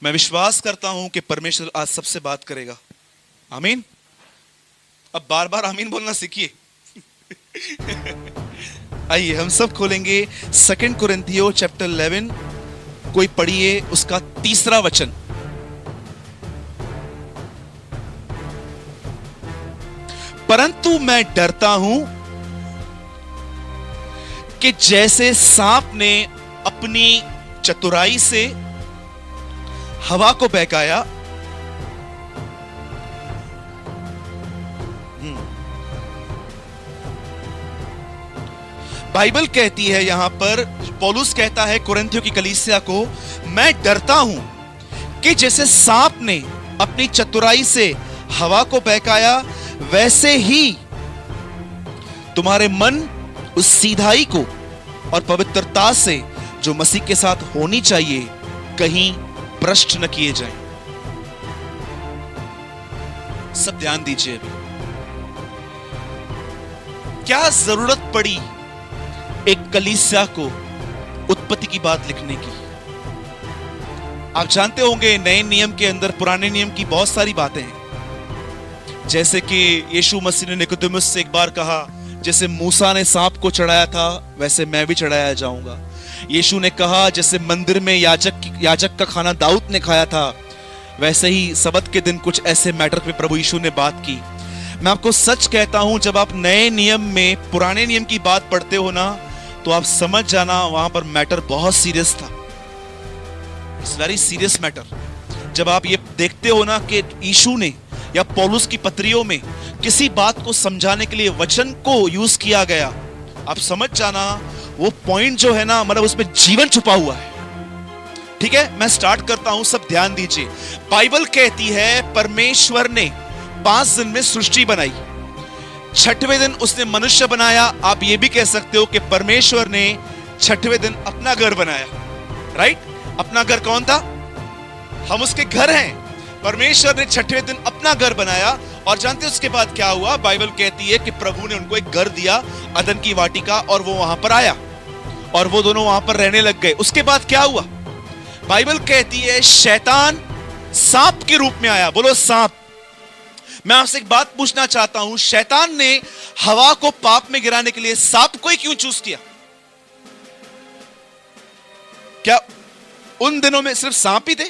मैं विश्वास करता हूं कि परमेश्वर आज सबसे बात करेगा। आमीन। अब बार बार आमीन बोलना सीखिए। आइए हम सब खोलेंगे 2 कुरिन्थियों चैप्टर 11, कोई पढ़िए उसका 3 वचन। परंतु मैं डरता हूं कि जैसे सांप ने अपनी चतुराई से हवा को बहकाया, बाइबल कहती है यहां पर, पौलुस कहता है कुरिन्थियों की कलीसिया को, मैं डरता हूं कि जैसे सांप ने अपनी चतुराई से हवा को बहकाया, वैसे ही तुम्हारे मन उस सीधाई को और पवित्रता से जो मसीह के साथ होनी चाहिए कहीं भ्रष्ट न किए जाएं। सब ध्यान दीजिए। अभी क्या जरूरत पड़ी एक कलीसिया को उत्पत्ति की बात लिखने की? आप जानते होंगे नए नियम के अंदर पुराने नियम की बहुत सारी बातें हैं। जैसे कि यीशु मसीह ने निकोदेमुस से एक बार कहा, जैसे मूसा ने सांप को चढ़ाया था वैसे मैं भी चढ़ाया जाऊंगा। यीशु ने कहा जैसे मंदिर में याजक का खाना दाऊद ने खाया था, वैसे ही सबत के दिन कुछ ऐसे मैटर पे प्रभु यीशु ने बात की। मैं आपको सच कहता हूं, जब आप नए नियम में पुराने नियम की बात पढ़ते हो ना, तो आप समझ जाना वहां पर मैटर बहुत सीरियस था। It's very serious matter. जब आप ये देखते हो ना कि यीशु ने या पौलुस की पत्रियों में किसी बात को समझाने के लिए वचन को यूज किया गया, आप समझ जाना वो पॉइंट जो है ना, मतलब उसमें जीवन छुपा हुआ है। ठीक है, मैं स्टार्ट करता हूं, सब ध्यान दीजिए। बाइबल कहती है परमेश्वर ने 5 दिन में सृष्टि बनाई, 6वें दिन उसने मनुष्य बनाया। आप ये भी कह सकते हो कि परमेश्वर ने 6वें दिन अपना घर बनाया। राइट? अपना घर कौन था? हम उसके घर हैं। परमेश्वर ने 6वें दिन अपना घर बनाया। और जानते हैं उसके बाद क्या हुआ? बाइबल कहती है कि प्रभु ने उनको एक घर दिया, अदन की वाटिका, और वो वहां पर आया और वो दोनों वहां पर रहने लग गए। उसके बाद क्या हुआ? बाइबल कहती है शैतान सांप के रूप में आया। बोलो सांप। मैं आपसे एक बात पूछना चाहता हूं, शैतान ने हवा को पाप में गिराने के लिए सांप को ही क्यों चूज किया? क्या उन दिनों में सिर्फ सांप ही थे?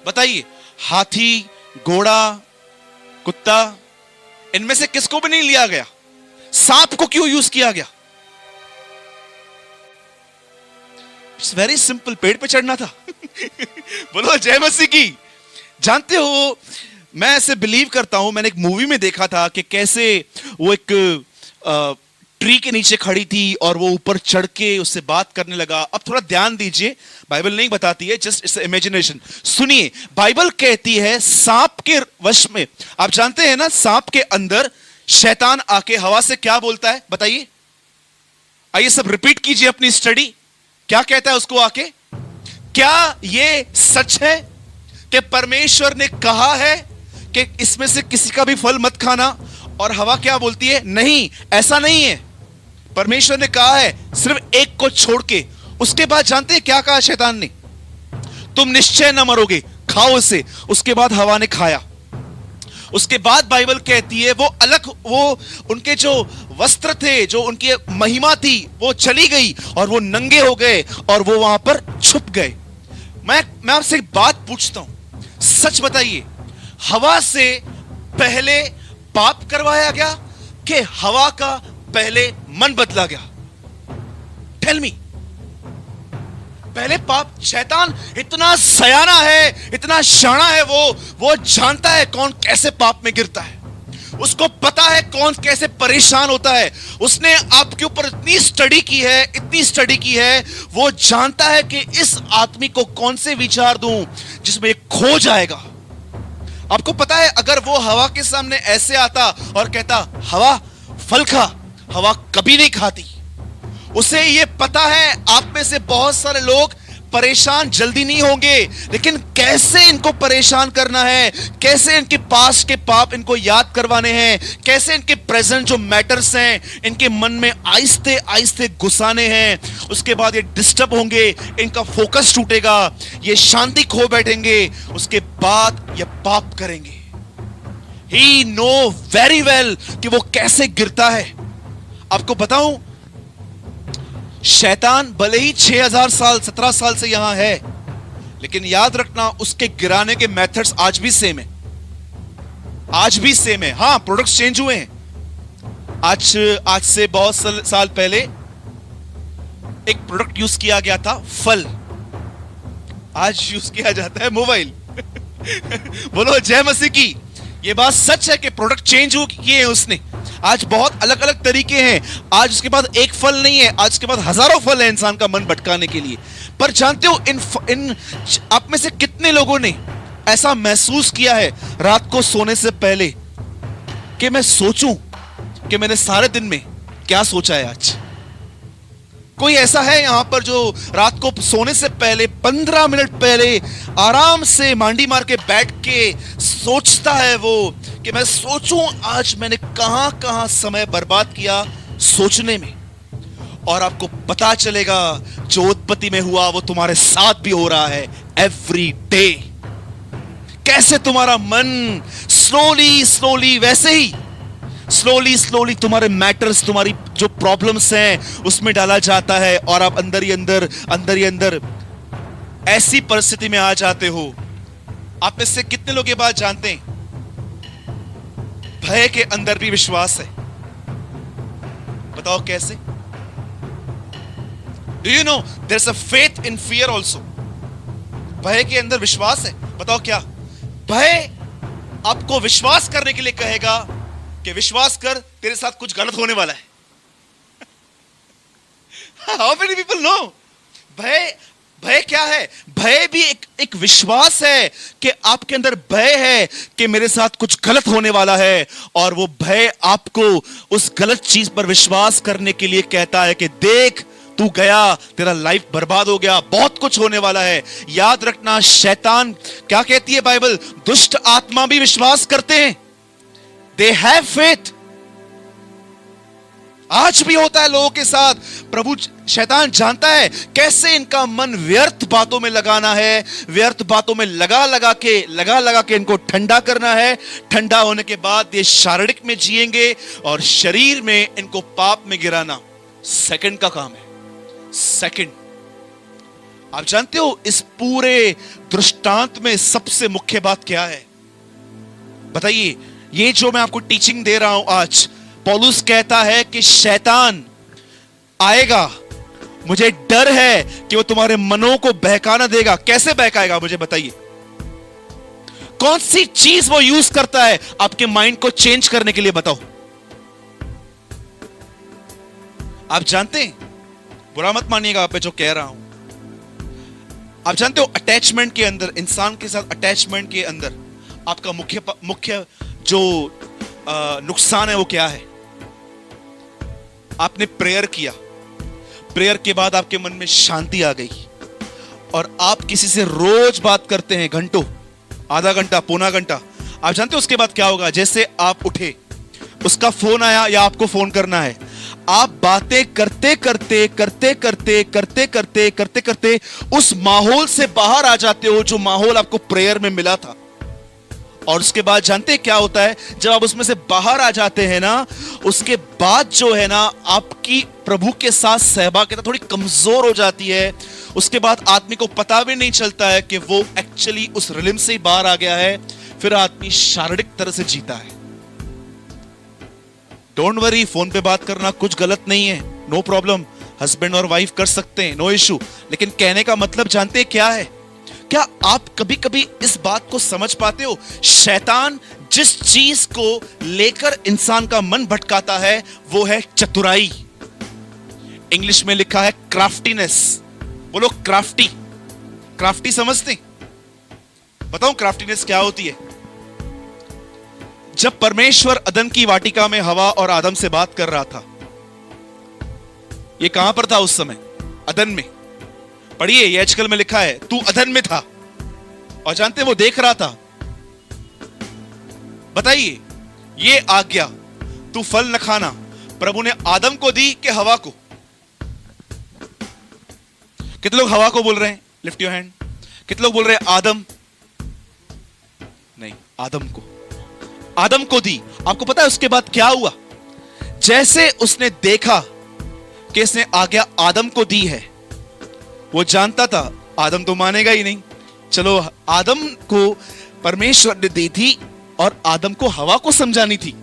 बताइए, हाथी, घोड़ा, कुत्ता, इनमें से किसको भी नहीं लिया गया? सांप को क्यों यूज किया गया? इट्स वेरी सिंपल, पेड़ पे चढ़ना था। बोलो जय मसीह की। जानते हो, मैं ऐसे बिलीव करता हूं, मैंने एक मूवी में देखा था कि कैसे वो एक ट्री के नीचे खड़ी थी और वो ऊपर चढ़ के उससे बात करने लगा। अब थोड़ा ध्यान दीजिए, बाइबल नहीं बताती है, जस्ट इट्स इमेजिनेशन। सुनिए, बाइबल कहती है सांप के वश में, आप जानते हैं ना, सांप के अंदर शैतान आके हवा से क्या बोलता है? बताइए। आइए सब रिपीट कीजिए अपनी स्टडी। क्या कहता है उसको आके? क्या ये सच है कि परमेश्वर ने कहा है कि इसमें से किसी का भी फल मत खाना? और हवा क्या बोलती है? नहीं, ऐसा नहीं है, परमेश्वर ने कहा है सिर्फ एक को छोड़ के। उसके बाद जानते हैं क्या कहा शैतान ने? तुम निश्चय न मरोगे, खाओ इसे। उसके बाद हवा ने खाया। उसके बाद बाइबल कहती है वो अलग, वो उनके जो वस्त्र थे, जो उनकी महिमा थी, वो चली गई और वो नंगे हो गए और वो वहां पर छुप गए। मैं आपसे एक बात पूछता हूं, सच बताइए, हवा से पहले पाप करवाया गया कि हवा का पहले मन बदला गया? Tell me. पहले पाप। शैतान इतना सयाना है, इतना शाना है, वो जानता है कौन कैसे पाप में गिरता है, उसको पता है कौन कैसे परेशान होता है। उसने आपके ऊपर इतनी स्टडी की है, वो जानता है कि इस आदमी को कौन से विचार दूं जिसमें खो जाएगा। आपको पता है, अगर वो हवा के सामने ऐसे आता और कहता हवा फल खा, हवा कभी नहीं खाती। उसे ये पता है आप में से बहुत सारे लोग परेशान जल्दी नहीं होंगे, लेकिन कैसे इनको परेशान करना है, कैसे इनके पास के पाप इनको याद करवाने हैं, कैसे इनके प्रेजेंट जो मैटर्स हैं इनके मन में आहिस्ते आहिस्ते घुसाने हैं। उसके बाद ये डिस्टर्ब होंगे, इनका फोकस टूटेगा, ये शांति खो बैठेंगे, उसके बाद ये पाप करेंगे। He know very well कि वो कैसे गिरता है। आपको बताऊं, शैतान भले ही 6000 साल 17 साल से यहां है, लेकिन याद रखना उसके गिराने के मेथड्स आज भी सेम है, आज भी सेम है। हां, प्रोडक्ट्स चेंज हुए हैं। आज से बहुत साल पहले एक प्रोडक्ट यूज किया गया था फल, आज यूज किया जाता है मोबाइल। बोलो जय मसीह की। ये बात सच है कि प्रोडक्ट चेंज हो किए हैं उसने, आज बहुत अलग अलग तरीके हैं। आज उसके बाद एक फल नहीं है, आज के बाद हजारों फल है इंसान का मन भटकाने के लिए। पर जानते हो, इन आप में से कितने लोगों ने ऐसा महसूस किया है रात को सोने से पहले कि मैं सोचूं कि मैंने सारे दिन में क्या सोचा है आज? कोई ऐसा है यहां पर जो रात को सोने से पहले 15 मिनट पहले आराम से मांडी मार के बैठ के सोचता है वो कि मैं सोचूं आज मैंने कहां कहां समय बर्बाद किया सोचने में? और आपको पता चलेगा जो उत्पत्ति में हुआ वो तुम्हारे साथ भी हो रहा है एवरी डे। कैसे तुम्हारा मन स्लोली स्लोली वैसे ही स्लोली स्लोली तुम्हारे मैटर्स, तुम्हारी जो प्रॉब्लम्स हैं उसमें डाला जाता है, और आप अंदर ही अंदर ऐसी परिस्थिति में आ जाते हो। आप में से कितने लोग ये बात जानते हैं, भय के अंदर भी विश्वास है? बताओ कैसे? Do you know there is a faith in fear also? भय के अंदर विश्वास है। बताओ क्या? भय आपको विश्वास करने के लिए कहेगा कि विश्वास कर, तेरे साथ कुछ गलत होने वाला है। How many people know? भय क्या है? भय भी एक विश्वास है कि आपके अंदर भय है कि मेरे साथ कुछ गलत होने वाला है, और वो भय आपको उस गलत चीज पर विश्वास करने के लिए कहता है कि देख तू गया, तेरा लाइफ बर्बाद हो गया, बहुत कुछ होने वाला है। याद रखना, शैतान क्या कहती है बाइबल? दुष्ट आत्मा भी विश्वास करते हैं, दे हैव फेथ। आज भी होता है लोगों के साथ। प्रभु शैतान जानता है कैसे इनका मन व्यर्थ बातों में लगाना है, व्यर्थ बातों में लगा लगा के इनको ठंडा करना है। ठंडा होने के बाद ये शारीरिक में जिएंगे और शरीर में इनको पाप में गिराना सेकंड का काम है। सेकंड। आप जानते हो इस पूरे दृष्टांत में सबसे मुख्य बात क्या है? बताइए। ये जो मैं आपको टीचिंग दे रहा हूं आज, पौलुस कहता है कि शैतान आएगा, मुझे डर है कि वो तुम्हारे मनों को बहकाना देगा। कैसे बहकाएगा मुझे बताइए? कौन सी चीज वो यूज करता है आपके माइंड को चेंज करने के लिए? बताओ। आप जानते हैं, बुरा मत मानिएगा आप जो कह रहा हूं, आप जानते हो अटैचमेंट के अंदर, इंसान के साथ अटैचमेंट के अंदर आपका मुख्य जो नुकसान है वो क्या है? आपने प्रेयर किया, प्रेयर के बाद आपके मन में शांति आ गई, और आप किसी से रोज बात करते हैं घंटों, आधा घंटा, पौना घंटा। आप जानते हो उसके बाद क्या होगा? जैसे आप उठे, उसका फोन आया या आपको फोन करना है, आप बातें करते करते उस माहौल से बाहर आ जाते हो जो माहौल आपको प्रेयर में मिला था। और उसके बाद जानते हैं क्या होता है? जब आप उसमें से बाहर आ जाते हैं ना, उसके बाद जो है ना, आपकी प्रभु के साथ सहभागिता थोड़ी कमजोर हो जाती है। उसके बाद आदमी को पता भी नहीं चलता है कि वो एक्चुअली उस रिलिम से ही बाहर आ गया है। फिर आदमी शारीरिक तरह से जीता है। डोंट वरी, फोन पे बात करना कुछ गलत नहीं है, नो प्रॉब्लम, हस्बैंड और वाइफ कर सकते हैं, नो इशू। लेकिन कहने का मतलब जानते हैं क्या है? क्या आप कभी कभी इस बात को समझ पाते हो? शैतान जिस चीज को लेकर इंसान का मन भटकाता है वो है चतुराई। इंग्लिश में लिखा है क्राफ्टीनेस। बोलो क्राफ्टी। क्राफ्टी समझते? बताओ क्राफ्टीनेस क्या होती है? जब परमेश्वर अदन की वाटिका में हवा और आदम से बात कर रहा था, ये कहां पर था उस समय? अदन में। पढ़िए, ये आजकल में लिखा है, तू अधन में था और जानते वो देख रहा था। बताइए, ये आज्ञा तू फल न खाना प्रभु ने आदम को दी कि हवा को? कितने लोग हवा को बोल रहे हैं? Lift your hand. कितने लोग बोल रहे हैं आदम? नहीं, आदम को, आदम को दी। आपको पता है उसके बाद क्या हुआ? जैसे उसने देखा कि इसने आज्ञा आदम को दी है, वो जानता था आदम तो मानेगा ही नहीं। चलो, आदम को परमेश्वर ने दी थी और आदम को हवा को समझानी थी।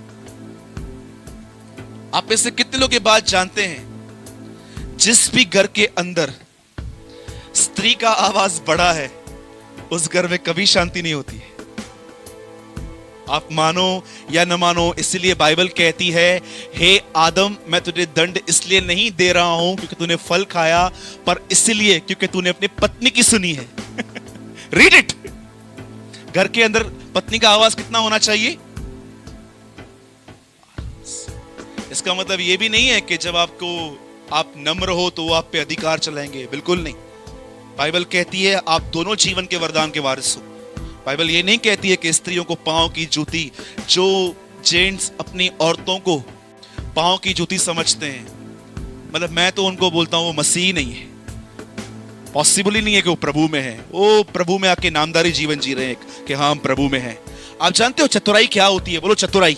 आप में से कितने लोग ये बात जानते हैं, जिस भी घर के अंदर स्त्री का आवाज बड़ा है, उस घर में कभी शांति नहीं होती है। आप मानो या न मानो, इसलिए बाइबल कहती है, हे आदम, मैं तुझे दंड इसलिए नहीं दे रहा हूं क्योंकि तूने फल खाया, पर इसलिए क्योंकि तूने अपनी पत्नी की सुनी है। Read it. घर के अंदर पत्नी का आवाज कितना होना चाहिए? इसका मतलब यह भी नहीं है कि जब आप नम्र हो तो वो आप पे अधिकार चलाएंगे, बिल्कुल नहीं। बाइबल कहती है आप दोनों जीवन के वरदान के वारिस हो। बाइबल ये नहीं कहती है कि स्त्रियों को पांव की जूती, जो जेंट्स अपनी औरतों को पांव की जूती समझते हैं, मतलब मैं तो उनको बोलता हूं वो मसीह नहीं है। पॉसिबल ही नहीं है कि वो प्रभु में है। वो प्रभु में आके नामदारी जीवन जी रहे हैं कि हाँ हम प्रभु में हैं। आप जानते हो चतुराई क्या होती है? बोलो चतुराई।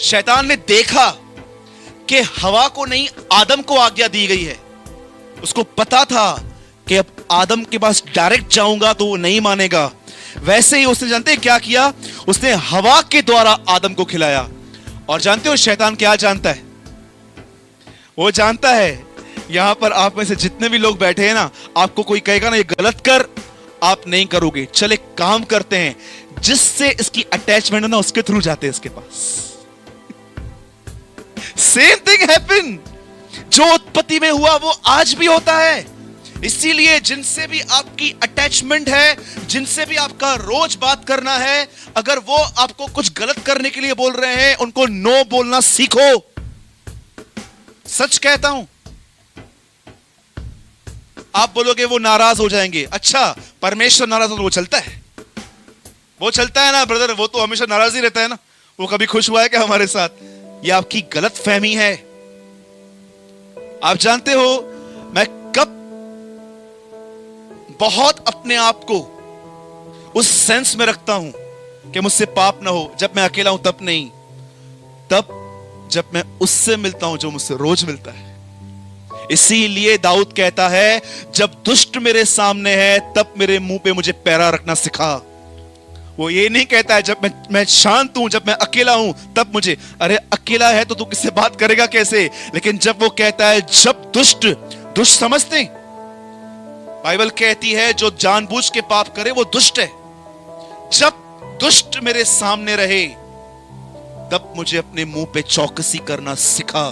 शैतान ने देखा कि हवा को नहीं आदम को आज्ञा दी गई है। उसको पता था कि अब आदम के पास डायरेक्ट जाऊंगा तो वो नहीं मानेगा। वैसे ही उसने, जानते हैं क्या किया? उसने हवा के द्वारा आदम को खिलाया। और जानते हो शैतान क्या जानता है? वो जानता है यहां पर आप में से जितने भी लोग बैठे हैं ना, आपको कोई कहेगा ना ये गलत कर, आप नहीं करोगे। चले काम करते हैं, जिससे इसकी अटैचमेंट है ना उसके थ्रू जाते हैं इसके पास। Same thing happen. जो उत्पत्ति में हुआ वो आज भी होता है। इसीलिए जिनसे भी आपकी अटैचमेंट है, जिनसे भी आपका रोज बात करना है, अगर वो आपको कुछ गलत करने के लिए बोल रहे हैं, उनको नो बोलना सीखो। सच कहता हूं। आप बोलोगे वो नाराज हो जाएंगे। अच्छा, परमेश्वर नाराज हो तो वो चलता है? वो चलता है ना ब्रदर, वो तो हमेशा नाराज ही रहता है ना। वो कभी खुश हुआ है क्या हमारे साथ? ये आपकी गलत फहमी है। आप जानते हो मैं कब बहुत अपने आप को उस सेंस में रखता हूं कि मुझसे पाप ना हो, जब मैं अकेला हूं तब नहीं, तब जब मैं उससे मिलता हूं जो मुझसे रोज मिलता है। इसीलिए दाऊद कहता है, जब दुष्ट मेरे सामने है तब मेरे मुंह पे मुझे पैरा रखना सिखा। वो ये नहीं कहता है जब मैं शांत हूं, जब मैं अकेला हूं तब मुझे, अरे अकेला है तो तू किससे बात करेगा कैसे? लेकिन जब वो कहता है जब दुष्ट समझते, बाइबल कहती है जो जानबूझ के पाप करे वो दुष्ट है। जब दुष्ट मेरे सामने रहे तब मुझे अपने मुंह पे चौकसी करना सिखा।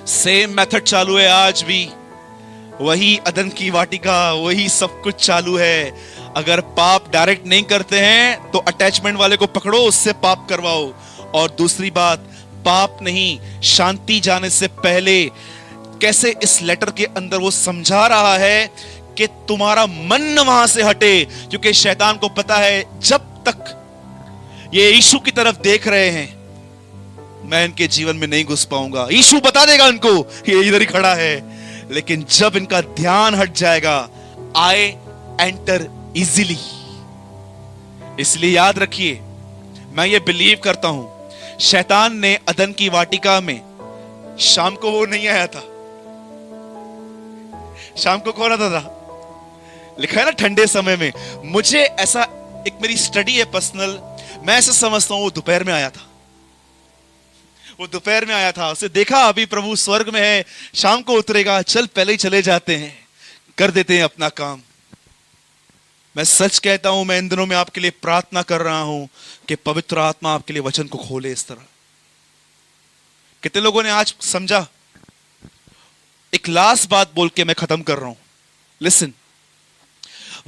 सेम मेथड चालू है आज भी। वही अदन की वाटिका, वही सब कुछ चालू है। अगर पाप डायरेक्ट नहीं करते हैं तो अटैचमेंट वाले को पकड़ो, उससे पाप करवाओ। और दूसरी बात, पाप नहीं, शांति जाने से पहले कैसे इस लेटर के अंदर वो समझा रहा है कि तुम्हारा मन वहां से हटे, क्योंकि शैतान को पता है जब तक ये यीशु की तरफ देख रहे हैं मैं इनके जीवन में नहीं घुस पाऊंगा। यीशु बता देगा इनको ये इधर ही खड़ा है, लेकिन जब इनका ध्यान हट जाएगा, आई एंटर इजीली। इसलिए याद रखिए, मैं ये बिलीव करता हूं शैतान ने अदन की वाटिका में शाम को वो नहीं आया था। शाम को कौन आता था? लिखा है ना ठंडे समय में। मुझे ऐसा, एक मेरी स्टडी है पर्सनल, मैं ऐसा समझता हूं वो दोपहर में आया था। वो दोपहर में आया था, उसे देखा अभी प्रभु स्वर्ग में है, शाम को उतरेगा, चल पहले ही चले जाते हैं, कर देते हैं अपना काम। मैं सच कहता हूं, मैं इन दिनों में आपके लिए प्रार्थना कर रहा हूं कि पवित्र आत्मा आपके लिए वचन को खोले इस तरह। कितने लोगों ने आज समझा? एक लास्ट बात बोल के मैं खत्म कर रहा हूं। लिसन,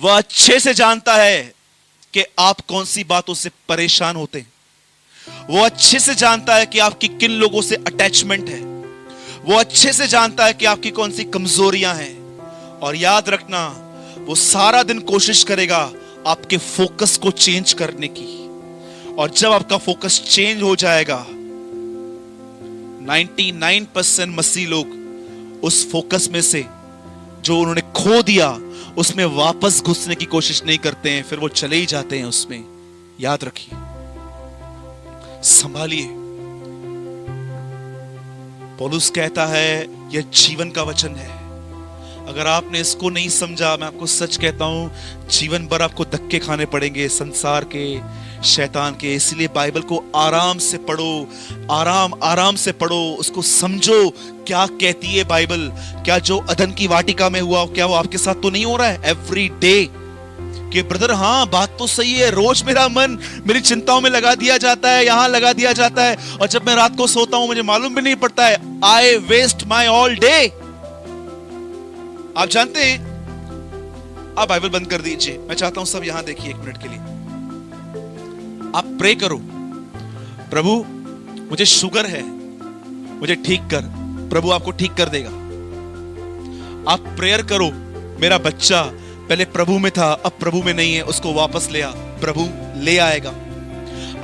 वह अच्छे से जानता है कि आप कौन सी बातों से परेशान होते हैं। वो अच्छे से जानता है कि आपकी किन लोगों से अटैचमेंट है। वो अच्छे से जानता है कि आपकी कौन सी कमजोरियां हैं। और याद रखना, वो सारा दिन कोशिश करेगा आपके फोकस को चेंज करने की। और जब आपका फोकस चेंज हो जाएगा, 99% मसीह लोग उस फोकस में से जो उन्होंने खो दिया उसमें वापस घुसने की कोशिश नहीं करते हैं, फिर वो चले ही जाते हैं उसमें। याद रखिए, संभालिए। पौलुस कहता है यह जीवन का वचन है। अगर आपने इसको नहीं समझा, मैं आपको सच कहता हूं, जीवन भर आपको धक्के खाने पड़ेंगे संसार के, शैतान के। इसलिए बाइबल को आराम से पढ़ो, आराम से पढ़ो, उसको समझो क्या कहती है बाइबल। क्या जो अदन की वाटिका में हुआ, क्या वो आपके साथ तो नहीं हो रहा है एवरी डे? कि ब्रदर हाँ बात तो सही है, रोज मेरा मन मेरी चिंताओं में लगा दिया जाता है, यहां लगा दिया जाता है, और जब मैं रात को सोता हूं मुझे मालूम भी नहीं पड़ता है। आई वेस्ट माई ऑल डे। आप जानते हैं, आप बाइबल बंद कर दीजिए, मैं चाहता हूं सब यहां देखिए 1 मिनट के लिए। आप प्रे करो, प्रभु मुझे शुगर है, मुझे ठीक कर। प्रभु आपको ठीक कर देगा। आप प्रेयर करो, मेरा बच्चा पहले प्रभु में था अब प्रभु में नहीं है, उसको वापस ले आ, प्रभु ले आएगा।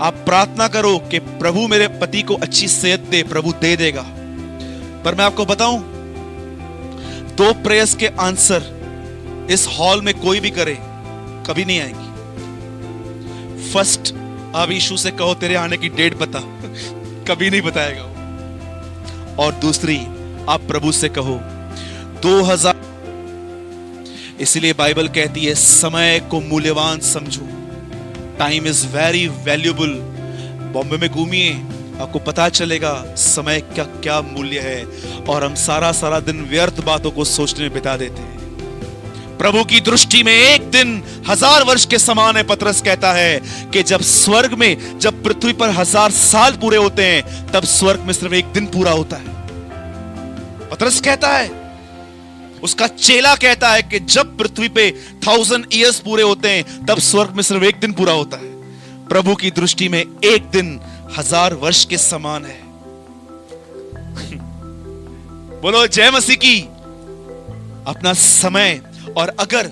आप प्रार्थना करो कि प्रभु मेरे पति को अच्छी सेहत दे, प्रभु दे देगा। पर मैं आपको बताऊं, 2 प्रेयर्स के आंसर इस हॉल में कोई भी करे कभी नहीं आएंगी। फर्स्ट, आप यीशु से कहो तेरे आने की डेट बता, कभी नहीं बताएगा वो। और दूसरी, आप प्रभु से कहो 2000। इसलिए बाइबल कहती है समय को मूल्यवान समझो। Time is very valuable. Bombay में घूमिए, आपको पता चलेगा समय का क्या मूल्य है। और हम सारा दिन व्यर्थ बातों को सोचने में बिता देते हैं। प्रभु की दृष्टि में एक दिन 1000 वर्ष के समान है। पतरस कहता है कि जब स्वर्ग में, जब पृथ्वी पर 1000 साल पूरे होते हैं, तब स्वर्ग में सिर्फ एक दिन पूरा होता है। पतरस कहता है, उसका चेला कहता है कि जब पृथ्वी पे 1000 ईयर्स पूरे होते हैं, तब स्वर्ग में सिर्फ एक दिन पूरा होता है। प्रभु की दृष्टि में एक दिन 1000 वर्ष के समान है। बोलो जय मसीह की। अपना समय, और अगर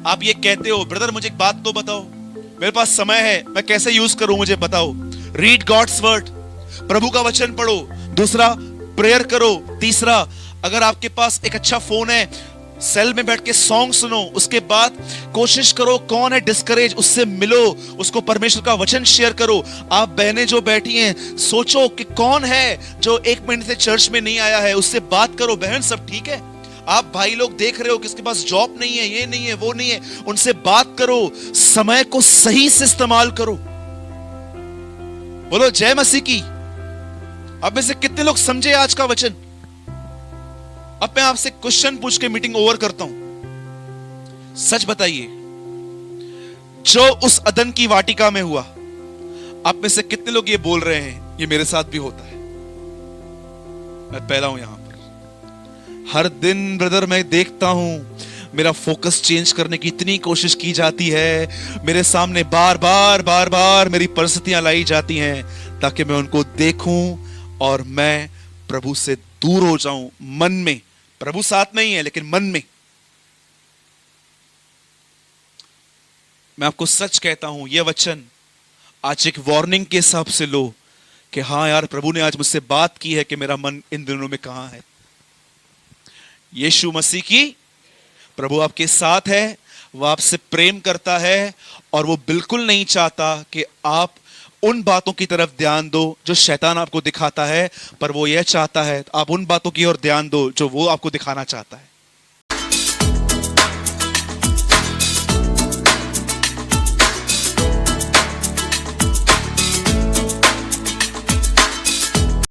आप ये कहते हो ब्रदर मुझे एक बात तो बताओ, मेरे पास समय है, मैं कैसे यूज करूं मुझे बताओ। रीड गॉड्स वर्ड, प्रभु का वचन पढ़ो। दूसरा, प्रेयर करो। तीसरा, अगर आपके पास एक अच्छा फोन है, सेल में बैठ के सॉन्ग सुनो। उसके बाद कोशिश करो, कौन है डिस्करेज, उससे मिलो, उसको परमेश्वर का वचन शेयर करो। आप बहनें जो बैठी हैं, सोचो कि कौन है जो 1 महीने से चर्च में नहीं आया है, उससे बात करो। बहन सब ठीक है? आप भाई लोग देख रहे हो किसके पास जॉब नहीं है, ये नहीं है, वो नहीं है, उनसे बात करो। समय को सही से इस्तेमाल करो। बोलो जय मसीह की। अब में से कितने लोग समझे आज का वचन? अब मैं आपसे क्वेश्चन पूछ के मीटिंग ओवर करता हूं। सच बताइए, जो उस अदन की वाटिका में हुआ, आप में से कितने लोग ये बोल रहे हैं ये मेरे साथ भी होता है? मैं पहला हूं यहां पर। हर दिन ब्रदर मैं देखता हूं, मेरा फोकस चेंज करने की इतनी कोशिश की जाती है, मेरे सामने बार बार मेरी परिस्थितियां लाई जाती हैं ताकि मैं उनको देखूं और मैं प्रभु से दूर हो जाऊं। मन में प्रभु साथ में ही है, लेकिन मन में। मैं आपको सच कहता हूं, यह वचन आज एक वार्निंग के हिसाब से लो कि हां यार, प्रभु ने आज मुझसे बात की है कि मेरा मन इन दिनों में कहां है। यीशु मसीह की। प्रभु आपके साथ है, वो आपसे प्रेम करता है, और वो बिल्कुल नहीं चाहता कि आप उन बातों की तरफ ध्यान दो जो शैतान आपको दिखाता है, पर वो यह चाहता है आप उन बातों की ओर ध्यान दो जो वो आपको दिखाना चाहता है।